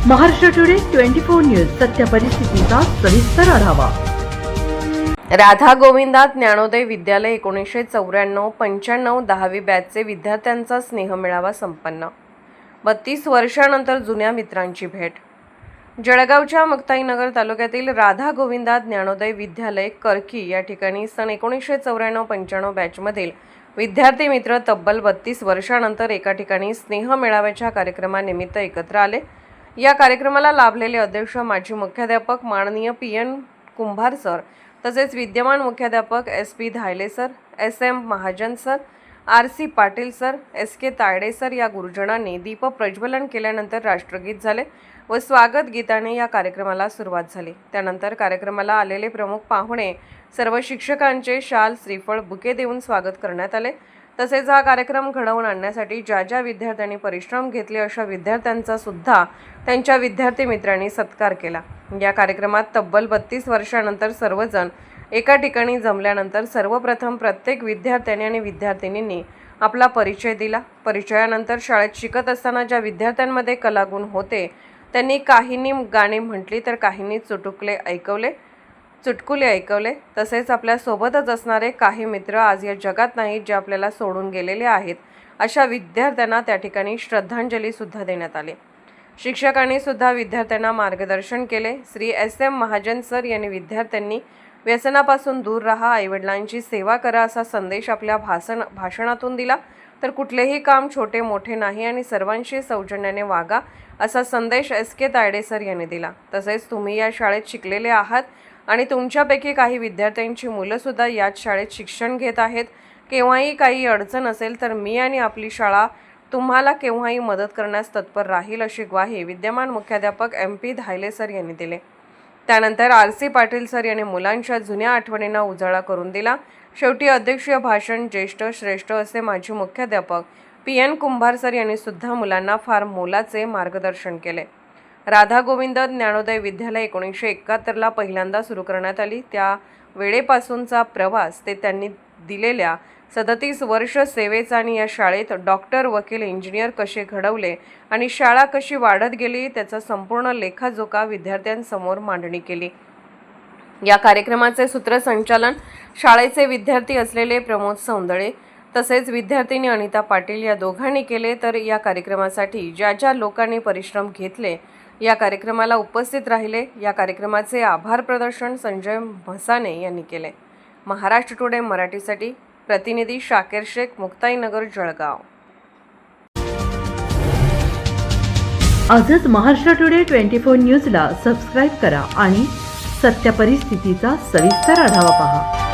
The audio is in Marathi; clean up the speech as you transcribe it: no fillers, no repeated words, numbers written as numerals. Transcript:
महाराष्ट्र टुडे 24 न्यूज सत्य परिस्थितीचा सविस्तर आढावा। राधा गोविंदात ज्ञानोदय विद्यालय 1994-95 10वी बॅचचे विद्यार्थ्यांचा स्नेहमेळावा संपन्न। 32 वर्षांनंतर जुन्या मित्रांची भेट। जळगावच्या मुक्ताईनगर तालुक्यातील राधा गोविंदात ज्ञानोदय विद्यालय करकी या ठिकाणी सन 1994-95 बॅचमधील विद्यार्थी मित्र तब्बल 32 वर्षांनंतर एका ठिकाणी स्नेहमेळाव्याच्या कार्यक्रमानिमित्त एकत्र आले। या कार्यक्रमाला लाभलेले अध्यक्ष माजी मुख्याध्यापक माननीय पीएन कुंभार सर तसेच विद्यमान मुख्याध्यापक SP Dhayale sir, SM Mahajan sir, RC Patil sir, SK Tayade sir या गुरुजनांनी दीप प्रज्वलन केल्यानंतर राष्ट्रगीत झाले व स्वागत गीताने या कार्यक्रमाला सुरुवात झाली। त्यानंतर कार्यक्रमाला आलेले प्रमुख पाहुणे सर्व शिक्षकांचे शाल, श्रीफळ, बुके देऊन स्वागत करण्यात आले। तसेच हा कार्यक्रम घडवून आणण्यासाठी ज्या विद्यार्थ्यांनी परिश्रम घेतले अशा विद्यार्थ्यांचा सुद्धा त्यांच्या विद्यार्थी मित्रांनी सत्कार केला। या कार्यक्रमात तब्बल 32 वर्षांनंतर सर्वजण एका ठिकाणी जमल्यानंतर सर्वप्रथम प्रत्येक विद्यार्थ्याने आणि विद्यार्थिनींनी आपला परिचय दिला। परिचयानंतर शाळेत शिकत असताना ज्या विद्यार्थ्यांमध्ये कलागुण होते त्यांनी काहींनी गाणी म्हटली तर काहींनी चुटकुले ऐकवले। तसेच आपल्या सोबतच असणारे काही मित्र आज या जगात नाहीत जे आपल्याला सोडून गेलेले आहेत अशा विद्यार्थ्यांना त्या ठिकाणी श्रद्धांजली सुद्धा देण्यात आली। शिक्षकांनी सुद्धा विद्यार्थ्यांना मार्गदर्शन केले। श्री SM महाजन सर यांनी विद्यार्थ्यांनी व्यसनापासून दूर राहा, आईवडिलांची सेवा करा असा संदेश आपल्या भाषणातून दिला। तर कुठलेही काम छोटे मोठे नाही आणि सर्वांशी सौजन्याने वागा असा संदेश SK तायडे सर यांनी दिला। तसेच तुम्ही या शाळेत शिकलेले आहात आणि तुमच्यापैकी काही विद्यार्थ्यांची मुलं सुद्धा याच शाळेत शिक्षण घेत आहेत। केव्हाही काही अडचण असेल तर मी आणि आपली शाळा तुम्हाला केव्हाही मदत करण्यास तत्पर राहील अशी ग्वाही विद्यमान मुख्याध्यापक MP धायले सर यांनी दिले। त्यानंतर RC पाटील सर यांनी मुलांच्या जुन्या आठवणींना उजाळा करून दिला। शेवटी अध्यक्षीय भाषण ज्येष्ठ श्रेष्ठ असे माजी मुख्याध्यापक PN कुंभार सर यांनी सुद्धा मुलांना फार मोलाचे मार्गदर्शन केले। राधा गोविंद ज्ञानोदय विद्यालय 1971ला पहिल्यांदा सुरू करण्यात आली। त्या वेळेपासूनचा प्रवास ते त्यांनी दिलेल्या 37 वर्ष सेवेचा आणि या शाळेत डॉक्टर, वकील, इंजिनियर कसे घडवले आणि शाळा कशी वाढत गेली त्याचा संपूर्ण लेखाजोखा विद्यार्थ्यांसमोर मांडणी केली। या कार्यक्रमाचे सूत्रसंचालन शाळेचे विद्यार्थी असलेले प्रमोद सौंदळे तसेच विद्यार्थिनी अनिता पाटील या दोघांनी केले। तर या कार्यक्रमासाठी ज्या लोकांनी परिश्रम घेतले या कार्यक्रमाला उपस्थित राहिले या कार्यक्रमाचे आभार प्रदर्शन संजय म्हसाने यांनी केले। महाराष्ट्र टुडे मराठीसाठी प्रतिनिधी शाकीर शेख, मुक्ताईनगर, जळगाव। आजच महाराष्ट्र टुडे 24 न्यूजला सबस्क्राईब करा आणि सत्य परिस्थितीचा सविस्तर आढावा पहा।